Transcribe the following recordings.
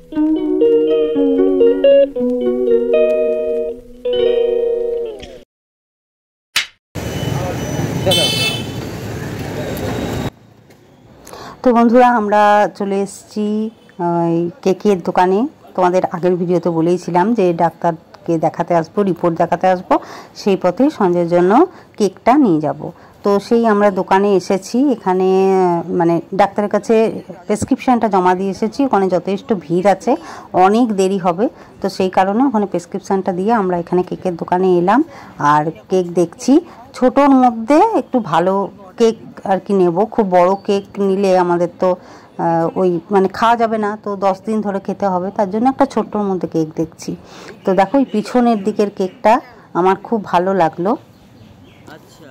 তো বন্ধুরা আমরা চলে এসেছি কেকের দোকানে। তোমাদের আগের ভিডিওতে বলেইছিলাম যে ডাক্তারকে দেখাতে আসবো, রিপোর্ট দেখাতে আসবো, সেই পথে সঞ্জয়ের জন্য কেকটা নিয়ে যাব। তো সেই আমরা দোকানে এসেছি। এখানে মানে ডাক্তারের কাছে প্রেসক্রিপশানটা জমা দিয়ে এসেছি। ওখানে যথেষ্ট ভিড় আছে, অনেক দেরি হবে, তো সেই কারণে ওখানে প্রেসক্রিপশানটা দিয়ে আমরা এখানে কেকের দোকানে এলাম। আর কেক দেখছি, ছোটোর মধ্যে একটু ভালো কেক আর কি নেব। খুব বড় কেক নিলে আমাদের তো ওই মানে খাওয়া যাবে না, তো 10 দিন ধরে খেতে হবে, তার জন্য একটা ছোট্টর মধ্যে কেক দেখছি। তো দেখো এই পিছনের দিকের কেকটা আমার খুব ভালো লাগলো। আচ্ছা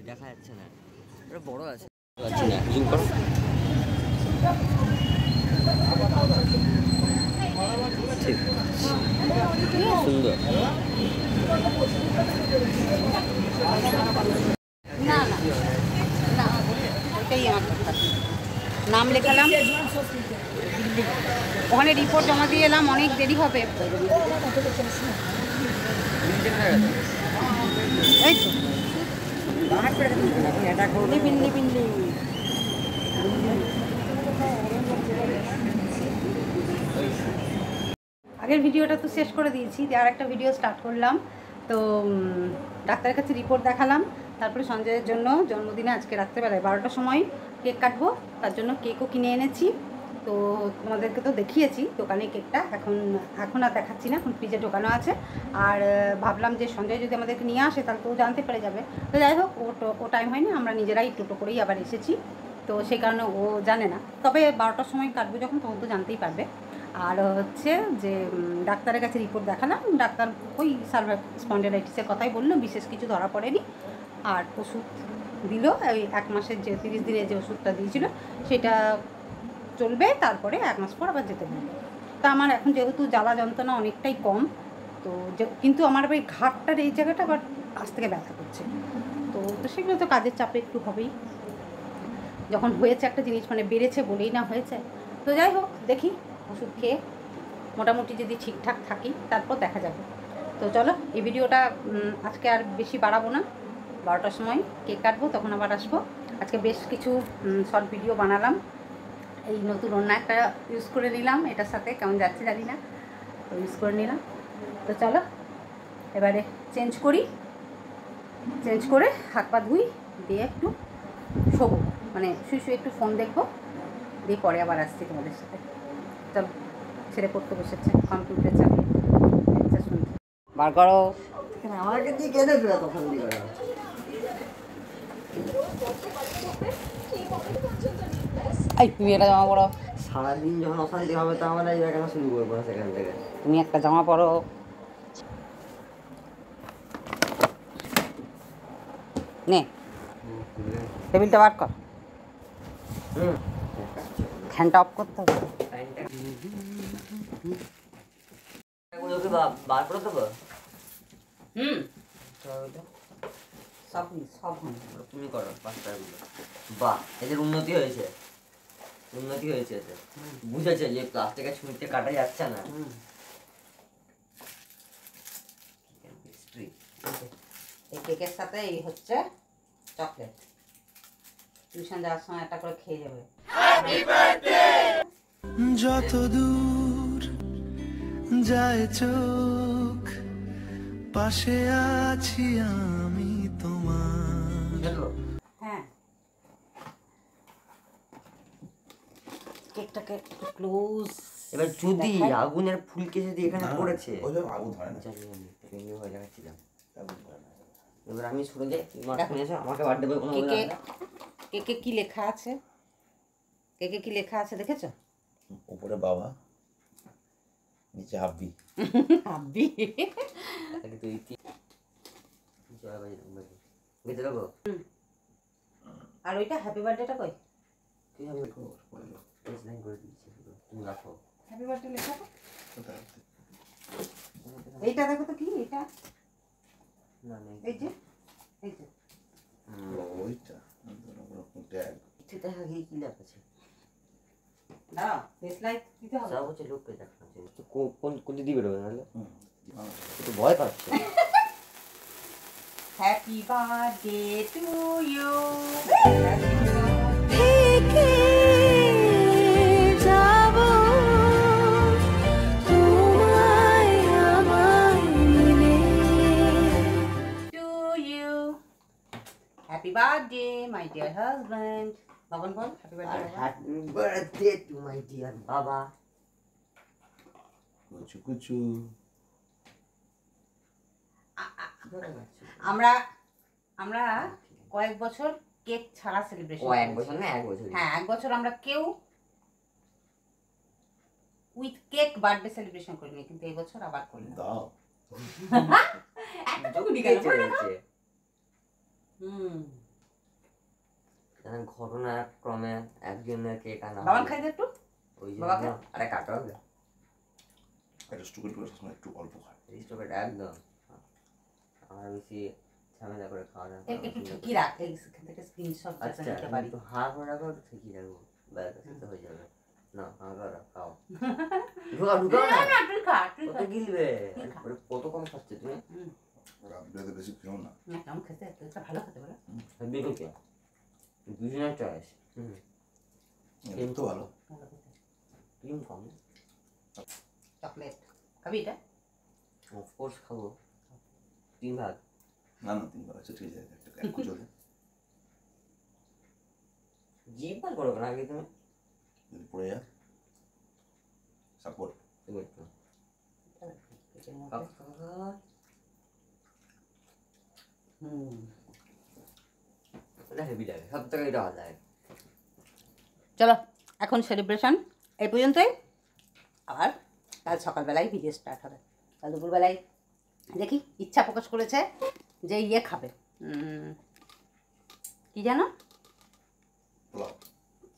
দেখা যাচ্ছে না, এটা বড় আছে, আচ্ছা না জুম করো। ঠিক সুন্দর। না না না, ওইটাই আমার কথা। নাম লেখালাম, ওখানে রিপোর্ট জমা দিয়ে এলাম, অনেক দেরি হবে। এই তো আগের ভিডিওটা তো শেষ করে দিয়েছি, আর একটা ভিডিও স্টার্ট করলাম। তো ডাক্তারের কাছে রিপোর্ট দেখালাম, তারপরে সঞ্জয়ের জন্য জন্মদিনে আজকে রাত্রেবেলায় 12টার সময় কেক কাটবো, তার জন্য কেকও কিনে এনেছি। তো তোমাদেরকে তো দেখিয়েছি দোকানে কেকটা, এখন আর দেখাচ্ছি না, এখন ফ্রিজে ঢোকানো আছে। আর ভাবলাম যে সঞ্জয় যদি আমাদেরকে নিয়ে আসে তাহলে তো জানতে পেরে যাবে। তো যাই হোক, ও টাইম হয়নি, আমরা নিজেরাই টোটো করেই আবার এসেছি, তো সেই কারণে ও জানে না। তবে 12টার সময় কাটবো যখন, তখন তো জানতেই পারবে। আর হচ্ছে যে ডাক্তারের কাছে রিপোর্ট দেখালাম, ডাক্তার ওই সার্ভাইকাল স্পন্ডিলাইটিসের কথাই বললো, বিশেষ কিছু ধরা পড়েনি। আর ওষুধ দিল, ওই 1 মাসের যে 30 দিনের যে ওষুধটা দিয়েছিল সেটা চলবে, তারপরে 1 মাস পর আবার যেতে হবে। তা আমার এখন যেহেতু জ্বালা যন্ত্রণা অনেকটাই কম, তো কিন্তু আমার ওই ঘাটটার এই জায়গাটা আবার আজ থেকে ব্যথা করছে। তো সেগুলো তো কাজের চাপে একটু হবেই, যখন হয়েছে একটা জিনিস, মানে বেড়েছে বলেই না হয়েছে। তো যাই হোক, দেখি ওষুধ খেয়ে মোটামুটি যদি ঠিকঠাক থাকি তারপর দেখা যাবে। তো চলো, এই ভিডিওটা আজকে আর বেশি বাড়াবো না। 12টার সময় কেক কাটবো, তখন আবার আসবো। আজকে বেশ কিছু শর্ট ভিডিও বানালাম, এই নতুন অন্য একটা ইউজ করে নিলাম, এটার সাথে কেমন যাচ্ছে জানি না, তো ইউজ করে নিলাম। তো চলো এবারে চেঞ্জ করে হাত পা ধুই, দিয়ে একটু শোবো, মানে শুয়ে একটু ফোন দেখবো, দিয়ে পরে আবার আসছি তোমাদের সাথে। চলো, ছেড়ে পড়তে বসেছে, কম্পিউটার চালিয়ে শুনতে বার করো। আমাকে দিয়ে কে দেখবে তখন দিয়ে এই তুমি একটা জামা পরো। সারাদিন যখন অশান্তি হবে তো আমরা এই জায়গাটা শুরু করবো সেখান থেকে। তুমি একটা জামা পরো। নে টেবিলটা বার কর, ফ্যানটা অফ করতে হবে। বার করে দেবো। সব তুমি করো 5টাগুলো। বাহ, এদের উন্নতি হয়েছে এতে। বুঝেছে যে প্লাস্টিকের ছুঁড়তে কাটা যাচ্ছে না। এই কেকের সাথে এই হচ্ছে চকলেট, টিউশন যাওয়ার সময় একটা করে খেয়ে যাবে। যত দূর যায় চোখ, পাশে আছি আমি তোমার। হ্যাঁ, কেকটাকে ক্লোজ। এবার যদি আগুনের ফুলকে যদি এখানে পড়েছে, আগুন ধরে না, জানি আমি ট্রেনিং হয়ে যাচ্ছিলাম। এবার আমি শুনে যাই, আমাকে বার্থডে বয় কোনো কেকে কি লেখা আছে, কেকে কি লেখা আছে দেখেছো? উপরে বাবা, নিচে হাব্বি। হাব্বি আর ওইটা হ্যাপি বার্থডেটা কই? হ্যাপি বার্থডে লেখা তো এইটা দেখো তো কি এটা, এই যে ওইটা ট্যাগ এটা কি লেখা আছে? দাঁড়াও দেশলাই দিতে হবে। সব হচ্ছে লোককে দেখানো তো কোন কোন দিদি বেরোবে নাহলে হুম। একটু ভয় পাচ্ছে। Happy birthday to you. থেকে যাব তোমায় আমায় মিলে। To you. Happy birthday my dear husband. Babon বল হ্যাপি আর birthday. Happy birthday to my dear baba. কুচু কুচু। আমরা আমরা কয়েক বছর কেক ছাড়া সেলিব্রেশন ও এক বছর না 1 বছর হ্যাঁ 1 বছর আমরা কেউ উইথ কেক বার্থডে সেলিব্রেশন করিনি, কিন্তু এই বছর আবার করলাম। দাও। একটুকুনি কেন? চলেছে হুম। ঘটনাক্রমে একজনের কেক আনা বাবা হলো। খাই দে একটু। ওই বাবাকে? জন্য আরে কাটো হবে একটা স্টুডেন্ট করে সবসময় একটু অল্প খায়। রিস্টোকেট একদম আমার বেশি ঝামেলা করে খাওয়া দাওয়া একটু ঠিকই রাখ, এইখান থেকে স্ক্রিনশট আচ্ছা নিতে পারি। একটু হাঁ করে রাখো ঠিকই রাখবো ব্যাস তো হয়ে যাবে না হাঁ করে খাও ঢুকাও না না না তুই খা, তুই কত খা। গিলবে তুই খা। কত কম খাচ্ছে তুমি হুম। রাত বেড়াতে বেশি খেও না। না কেমন খেতে, তুই একটা ভালো খেতে বলো। বিবেকে দুজনের চয়েস এটা তো ভালো। ভালো খেতে। ক্রিম কম চকলেট খাবি এটা? অফকোর্স খাবো 3 ভাগ না না 3 বার আছে ঠিক আছে একটা এক কুচো দে। জিভ বার করো না আগে তুমি যদি পড়ে যায় সাপোর্ট। হুম। হেভি লাগে সব থেকে এটা ভালো লাগে চলো এখন সেলিব্রেশন এই পর্যন্তই, আবার কাল সকালবেলায় ভিডিও স্টার্ট হবে। কাল দুপুরবেলায় দেখি ইচ্ছা প্রকাশ করেছে যে ইয়ে খাবে, কি জানো, পোলাও।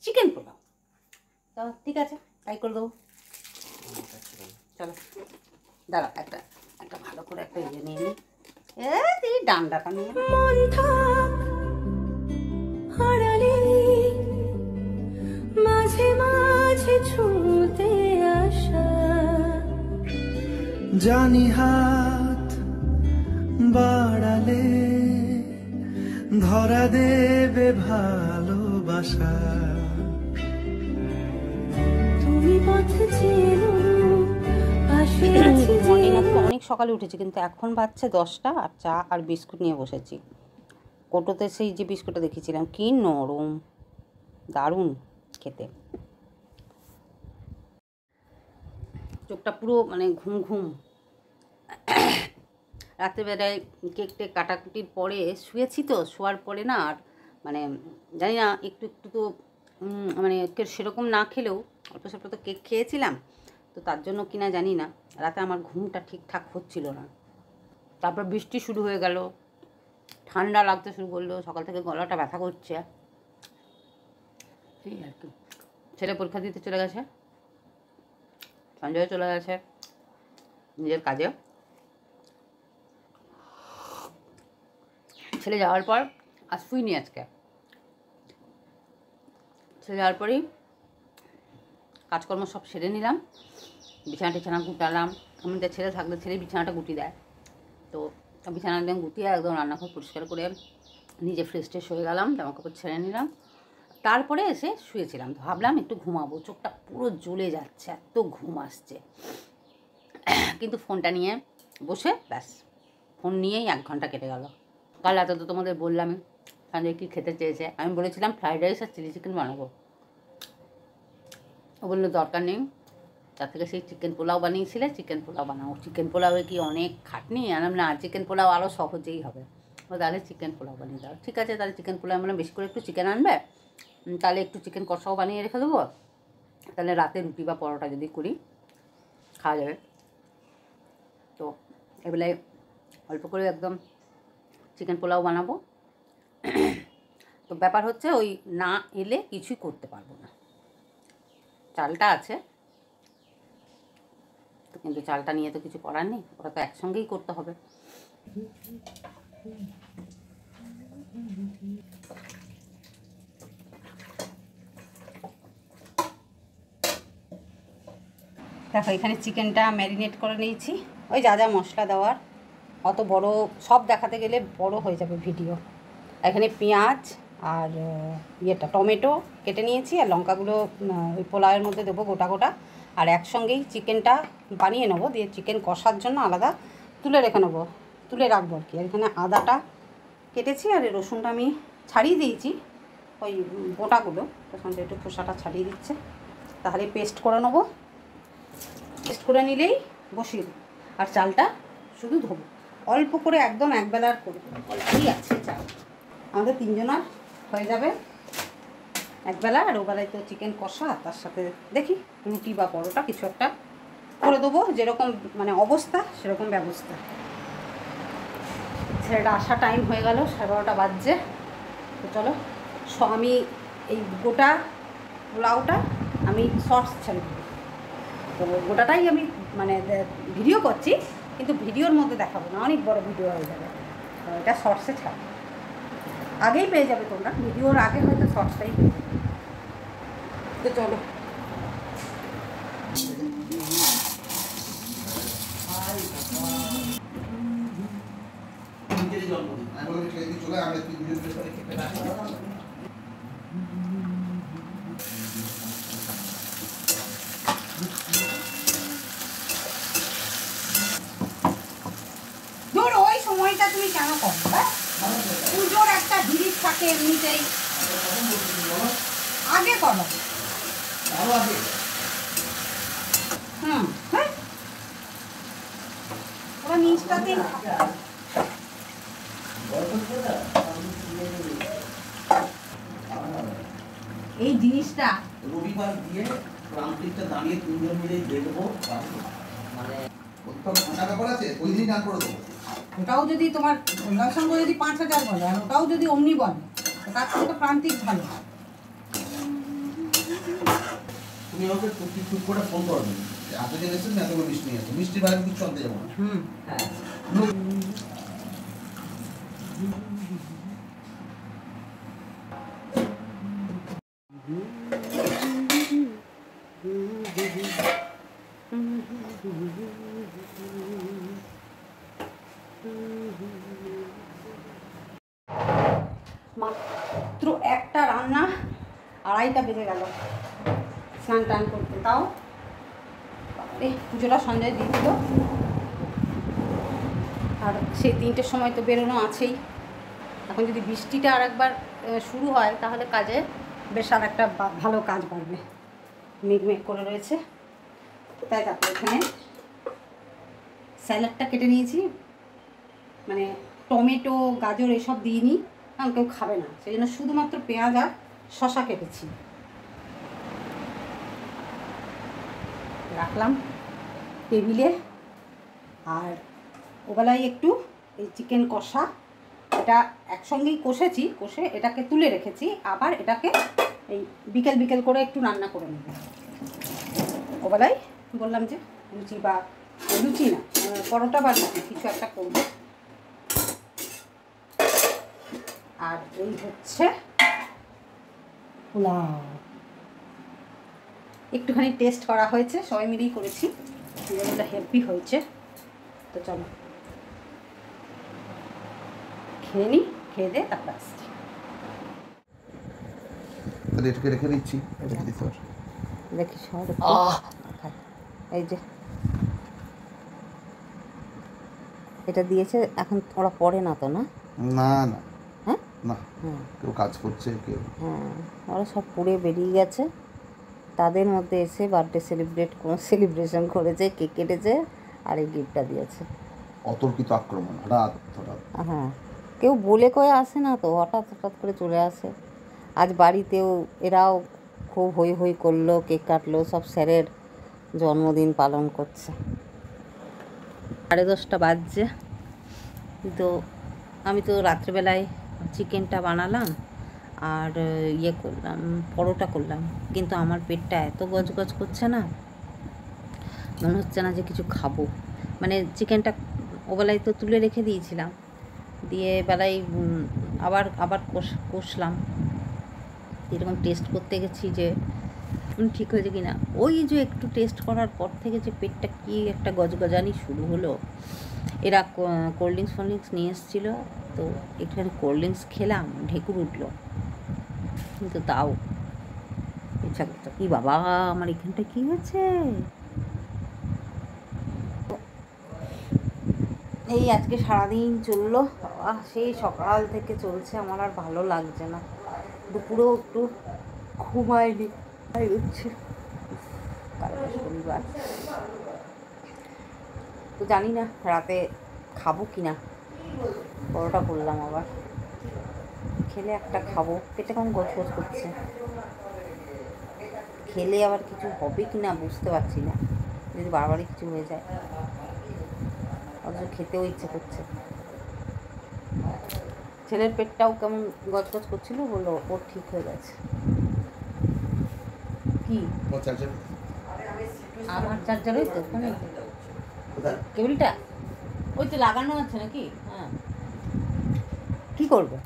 চিকেন পোলাও। তো ঠিক আছে তাই করে দেবো। চলো দাঁড়া একটা একটা ভালো করে একটা ইয়ে নিয়ে নিই। তুই ডান্ডাটা নিয়ে নে। মন থাক আড়ালে মাঝে মাঝে ছুঁতে আসা। জানি হাত বাড়ালে ধরা দেবে ভালোবাসা। তুমি পথ চেনো পাশে আছি মর্নিং যে। আজকে অনেক সকালে উঠেছি, কিন্তু এখন বাজছে 10টা আর চা আর বিস্কুট নিয়ে বসেছি। কোটোতে সেই যে বিস্কুটটা দেখেছিলাম কি নরম, দারুণ খেতে। চোখটা পুরো মানে ঘুম ঘুম। রাত্রেবেলায় কেক টেক কাটাকুটির পরে শুয়েছি, তো শোয়ার পরে না আর মানে জানি না একটু একটু তো মানে সেরকম না খেলেও অল্প স্বল্প তো কেক খেয়েছিলাম, তো তার জন্য কিনা জানি না রাতে আমার ঘুমটা ঠিকঠাক হচ্ছিল না। তারপর বৃষ্টি শুরু হয়ে গেল, ঠান্ডা লাগতে শুরু করলো, সকাল থেকে গলাটা ব্যথা করছে, এই আর কি। ছেলে পরীক্ষা দিতে চলে গেছে, সঞ্জয় চলে গেছে নিজের কাজে। ছেলে যাওয়ার পর আজ শুইনি আজকে। ছেলে যাওয়ার পরেই কাজকর্ম সব সেরে নিলাম, বিছানা টিছানা গুটালাম। আমাদের ছেলে থাকলে ছেলে বিছানাটা গুটি দেয়, তো বিছানা একদম গুটিয়ে একদম রান্নাঘর পরিষ্কার করে নিজে ফ্রেশ ট্রেশ হয়ে গেলাম, জামা কাপড় ছেড়ে নিলাম। তারপরে এসে শুয়েছিলাম, তো ভাবলাম একটু ঘুমাবো, চোখটা পুরো জ্বলে যাচ্ছে, এত ঘুম আসছে। কিন্তু ফোনটা নিয়ে বসে ব্যাস ফোন নিয়েই 1 ঘন্টা কেটে গেল। কাল রাতে তো তোমাদের বললামই সঞ্জয় কী খেতে চেয়েছে, আমি বলেছিলাম ফ্রাইড রাইস আর চিলি চিকেন বানাবো। ও বললো দরকার নেই, তার থেকে সেই চিকেন পোলাও বানিয়েছিলে, চিকেন পোলাও বানাও। চিকেন পোলাওয়ে কি অনেক খাটনি? আনাম না, চিকেন পোলাও আরও সহজেই হবে। ও তাহলে চিকেন পোলাও বানিয়ে দাও। ঠিক আছে তাহলে চিকেন পোলাও মানে বেশি করে একটু চিকেন আনবে, তাহলে একটু চিকেন কষাও বানিয়ে রেখে দেবো, তাহলে রাতে রুটি বা পরোটা যদি করি খাওয়া যাবে। তো এবেলায় অল্প করে একদম চিকেন পোলাও বানাবো। তো ব্যাপার হচ্ছে ওই না এলে কিছুই করতে পারবো না। চালটা আছে তো, কিন্তু চালটা নিয়ে তো কিছু করার নেই, ওটা তো একসঙ্গেই করতে হবে। দেখো এখানে চিকেনটা ম্যারিনেট করে নিয়েছি, ওই যা যা মশলা দেওয়ার, অত বড় সব দেখাতে গেলে বড় হয়ে যাবে ভিডিও। এখানে পেঁয়াজ আর টমেটো কেটে নিয়েছি, আর লঙ্কাগুলো ওই পোলাওয়ের মধ্যে দেবো গোটা গোটা, আর একসঙ্গেই চিকেনটা বানিয়ে নেবো, দিয়ে চিকেন কষার জন্য আলাদা তুলে রাখবো আর কি। আর এখানে আদাটা কেটেছি, আর এই রসুনটা আমি ছাড়িয়ে দিয়েছি, ওই গোটাগুলো, তো সঙ্গে একটু খোসাটা ছাড়িয়ে দিচ্ছে, তাহলে পেস্ট করে নেবো। পেস্ট করে নিলেই বসিয়ে দেবো, আর চালটা শুধু ধোবো অল্প করে, একদম একবেলার করে অল্পই আছে চাল, আমাদের 3 জনার হয়ে যাবে একবেলা। আর ওবেলায় তো চিকেন কষা, তার সাথে দেখি রুটি বা পরোটা কিছু একটা করে দেবো, যেরকম মানে অবস্থা সেরকম ব্যবস্থা। ছেলেটা আসা টাইম হয়ে গেল, 12:30 বাজছে। তো চলো আমি এই গোটা পোলাওটা আমি শর্টস ছেড়ে দেবো, তো গোটাটাই আমি মানে ভিডিও করছি, কিন্তু ভিডিওর মধ্যে দেখাবো না, অনেক বড় ভিডিও হয়ে যাবে, তো এটা শর্টসে ছাড়বো, আগেই পেয়ে যাবে তোমরা, ভিডিওর আগে হয়তো শর্টসটাই পেয়ে যাবে। তো চলো ধর ওই সময়টা তুমি কেন করো? পুজোর একটা জিনিস থাকে এমনিতেই, আগে করো। হ্যাঁ ওরা নিচটাতে এই জিনিসটা রবিবার দিয়ে প্রান্তিকটা দাঁড়িয়ে 3 জন মিলে দেখবো, মানে ব্যাপার আছে ওই দিন গান করে দেবো। ওটাও যদি তোমার ওনার সঙ্গে যদি 5,000 বলে, আর ওটাও যদি অমনি বলে, তো তার থেকে তো প্রান্তিক ভালো। তুমি আমাকে ঠিক করে ফোন করবে, এত জন এসেছেন না, এতগুলো মিষ্টি নিয়ে আসো, মিষ্টির বাইরে কিছু আনতে যাবো না। হ্যাঁ মাত্র একটা রান্না, 2:30টা বেজে গেল স্নান টান করতে, তাও পুজোটা সঞ্জয় দিয়েছিল, আর সেই 3টের সময় তো বেরোনো আছেই। এখন যদি বৃষ্টিটা আর একবার শুরু হয়, তাহলে কাজে বেশ আর একটা ভালো কাজ বাড়বে, মেঘ করে রয়েছে। তাই তারপর এখানে স্যালাডটা কেটে নিয়েছি, মানে টমেটো গাজর এসব দিইনি, কারণ কেউ খাবে না, সেই জন্য শুধুমাত্র পেঁয়াজ আর শসা কেটেছি, রাখলাম টেবিলে। আর ওবেলায় একটু এই চিকেন কষা, এটা একসঙ্গেই কষে এটাকে তুলে রেখেছি, আবার এটাকে এই বিকেল করে একটু রান্না করে নেব। ওবেলায় বললাম যে লুচি না পরোটা বা লুচি কিছু একটা করব। আর এই হচ্ছে পোলাও, একটুখানি টেস্ট করা হয়েছে, সবাই মিলেই করেছি, যেগুলো হেভি হয়েছে। তো চলো খেয়ে নিই, খেয়ে দে তারপর আসছি। তাহলে এটাকে রেখে দিচ্ছি, রেখে দিতে পারো। দেখি সব এই যে এটা দিয়েছে, এখন ওরা পড়ে না তো? না না না হ্যাঁ না, হ্যাঁ কেউ কাজ করছে, কেউ হ্যাঁ, ওরা সব পুড়ে বেরিয়ে গেছে, তাদের মধ্যে এসে বার্থডে সেলিব্রেশন করেছে, কেক কেটেছে, আর এই গিফটটা দিয়েছে। অতর্কিত আক্রমণ, হঠাৎ হ্যাঁ, কেউ বলে কয়ে আসে না তো, হঠাৎ করে চলে আসে। আজ বাড়িতেও এরাও খুব হই হই করলো, কেক কাটলো, সব স্যারের জন্মদিন পালন করছে। 10:30 বাজছে, তো আমি তো রাত্রেবেলায় চিকেনটা বানালাম আর করলাম, পরোটা করলাম, কিন্তু আমার পেটটা এত গজগজ করছে না, মনে হচ্ছে না যে কিছু খাবো। মানে চিকেনটা ওবেলায় তো তুলে রেখে দিয়েছিলাম, দিয়ে বেলায় আবার কষলাম, এরকম টেস্ট করতে গেছি যে ঠিক হয়েছে কি না। ওই যে একটু টেস্ট করার পর থেকে যে পেটটা কি একটা গজগজানি শুরু হলো। এরা কোল্ড ড্রিঙ্কস নিয়ে এসেছিলো, তো একটুখানি কোল্ড ড্রিঙ্কস খেলাম, ঢেকুর উঠলো, কিন্তু তাও ইচ্ছা করতো। কি বাবা, আমার এখানটা কি হয়েছে। এই আজকে সারাদিন চললো বাবা, সেই সকাল থেকে চলছে, আমার আর ভালো লাগছে না। দুপুরেও একটু ঘুমাইনি, হচ্ছে কালকে শনিবার, তো জানি না রাতে খাবো কি না। পরোটা করলাম, আবার খেলে একটা খাবো, পেটে কেমন গজগজ করছে, খেলে আবার কিছু হবে কি না বুঝতে পারছি না, যদি বারবারই কিছু হয়ে যায়। অথচ খেতেও ইচ্ছে করছে। ছেলের পেটটাও কেমন গজগজ করছিল, বললো ওর ঠিক হয়ে গেছে। কি আমার চার্জার ওই তো ওখানে কেবলটা ওই তো লাগানো আছে নাকি। হ্যাঁ, কি করবে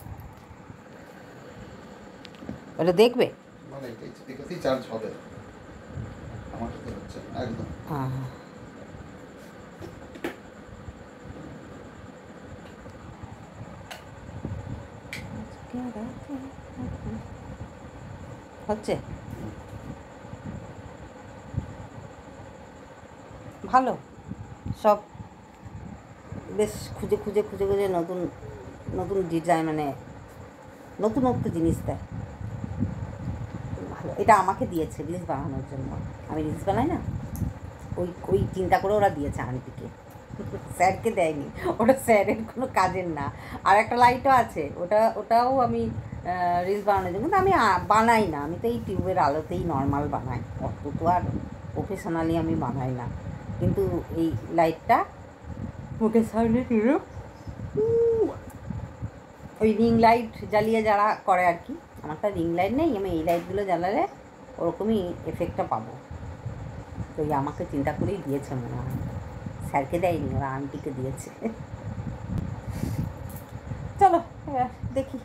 ওটা, দেখবে। মানে এটাতেই চার্জ হবে, আমার সাথে হচ্ছে না একদম। হ্যাঁ, হচ্ছে ভালো। সব বেশ খুঁজে খুঁজে খুঁজে খুঁজে নতুন নতুন ডিজাইন, মানে নতুনত্ব জিনিস দেয়, ভালো। এটা আমাকে দিয়েছে রিলস বানানোর জন্য, আমি রিলস বানাই না, ওই ওই চিন্তা করে ওরা দিয়েছে আন্টিকে, স্যারকে দেয়নি। ওটা স্যারের কোনো কাজের না। আর একটা লাইটও আছে, ওটাও আমি রিলস বানানোর জন্য, কিন্তু আমি বানাই না, আমি তো এই টিউবের আলোতেই নর্মাল বানাই, অত তো আর প্রফেশনালি আমি বানাই না। কিন্তু এই লাইটটা মুখের সামনে ছিল, ওই রিং লাইট জ্বালিয়ে যারা করে আর কি, আমার তো রিং লাইট নেই, আমি এই লাইটগুলো জ্বালালে ওরকমই এফেক্টটা পাবো। তো এই আমাকে চিন্তা করেই দিয়েছে মনে হয়, স্যারকে দেয়নি, ওরা আন্টিকে দিয়েছে। চলো এবার দেখি,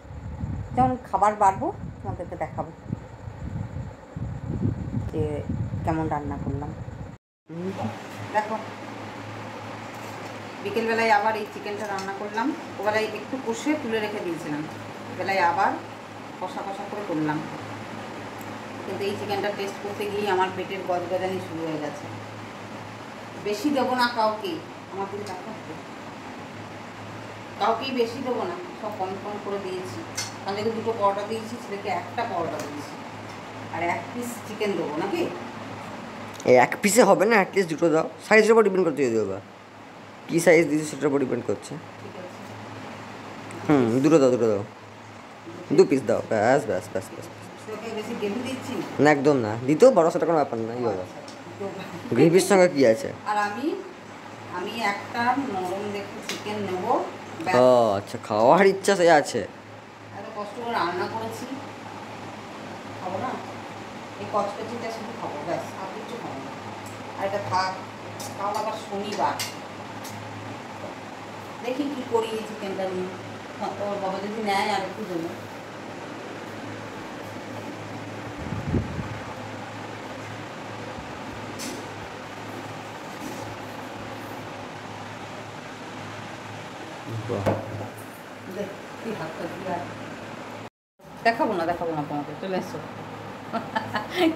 যখন খাবার বাড়বো তোমাদেরকে দেখাবো যে কেমন রান্না করলাম। দেখো বিকেলবেলায় আবার এই চিকেনটা রান্না করলাম, ওবেলায় একটু কষে তুলে রেখে দিয়েছিলাম, বেলায় আবার কষা কষা করে করলাম। কিন্তু এই চিকেনটা টেস্ট করতে গিয়েই আমার পেটের গজগজানি শুরু হয়ে গেছে। বেশি দেবো না কাউকে, আমার দিকে কাউকেই বেশি দেবো না, সব কম কম করে দিয়েছি। তাদেরকে 2টো পরোটা দিয়েছি, ছেলেকে একটা পরোটা দিয়েছি, আর 1 পিস চিকেন দেবো নাকি। এই 1 পিসে হবে না, অ্যাটলিস্ট 2টো দাও, সাইজের উপর ডিপেন্ড করতে দিয়ে দেবো, কী সাইজ দিয়েছি সেটার উপর ডিপেন্ড করছে। ঠিক আছে, 2টো দাও, 2 পিস দাও, ব্যাস ব্যাস ব্যাস ব্যাস। তোকে বেশি গ্রেভি দিচ্ছি না, না একদম না, দিতেও পারো, সেটা কোনো ব্যাপার না, ই হবে। গ্রেভির সঙ্গে কী আছে? আর আমি একটা নরম দেখে চিকেন নেবো। ও আচ্ছা, খাওয়ার ইচ্ছা সে আছে। এত কষ্ট করে রান্না করেছি, খাবো না, এই কচকচিটা শুধু খাবো, ব্যাস, আর কিছু খাবো না। আর এটা থাক, কাল আবার শনিবার, দেখি কী করি এই চিকেনটা নিয়ে। ওর বাবা যদি নেয় আর একটু দেবো। দেখাবো না তোমাকে, চলে এসো।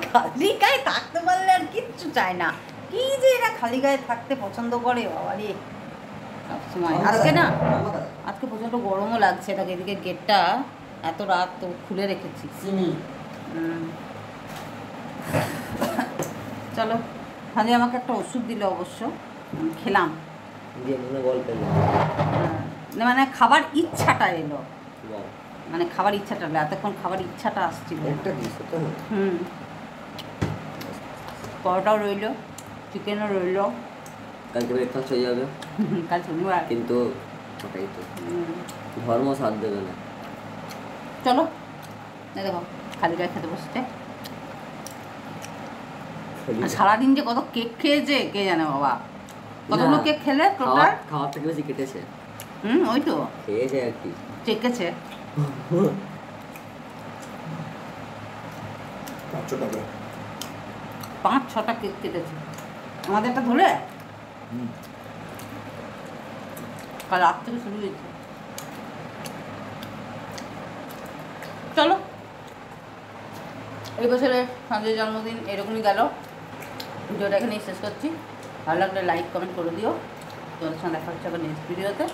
খালি গায়ে থাকতে পারলে আর কিচ্ছু চায় না, কি যে এরা খালি গায়ে থাকতে পছন্দ করে বাবা রে সবসময়। আজকে প্রচণ্ড গরমও লাগছে, এটাকে এদিকে গেটটা এত রাত তো খুলে রেখেছি। চলো, খালি আমাকে একটা ওষুধ দিল অবশ্য, খেলাম, মানে খাবার ইচ্ছাটা এলো, মানে খাবার ইচ্ছাটা এলো, এতক্ষণ খাবার ইচ্ছাটা আসছিল। পরোটাও রইলো, চিকেনও রইলো, কালকে ব্রেকফাস্ট হয়ে যাবে, কাল শনিবার, কিন্তু ওটাই তো ধর্ম সাথ দেবে না। চলো দেখো খালি গায়ে খেতে বসছে। সারাদিন যে কত কেক খেয়েছে কে জানে বাবা, কতগুলো কেক খেলে টোটাল? খাওয়ার থেকে বেশি কেটেছে। ওই তো খেয়েছে আর কি, চেকেছে। 5-6টা কেক কেটেছে আমাদেরটা ধরে কাল রাত থেকে শুরু হয়েছে। চলো এই বছরে সঞ্জয়ের জন্মদিন এরকমই গেল। ভিডিওটা এখানেই শেষ করছি। ভালো লাগলে লাইক কমেন্ট করে দিও। তোমাদের সঙ্গে দেখা হচ্ছে আবার নেক্সট ভিডিওতে।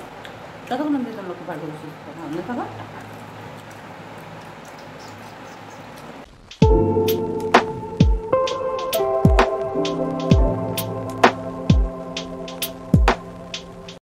ততক্ষণ অবধি তোমরা খুব ভালো করে সুস্থ থাকো, আনন্দ থাকো।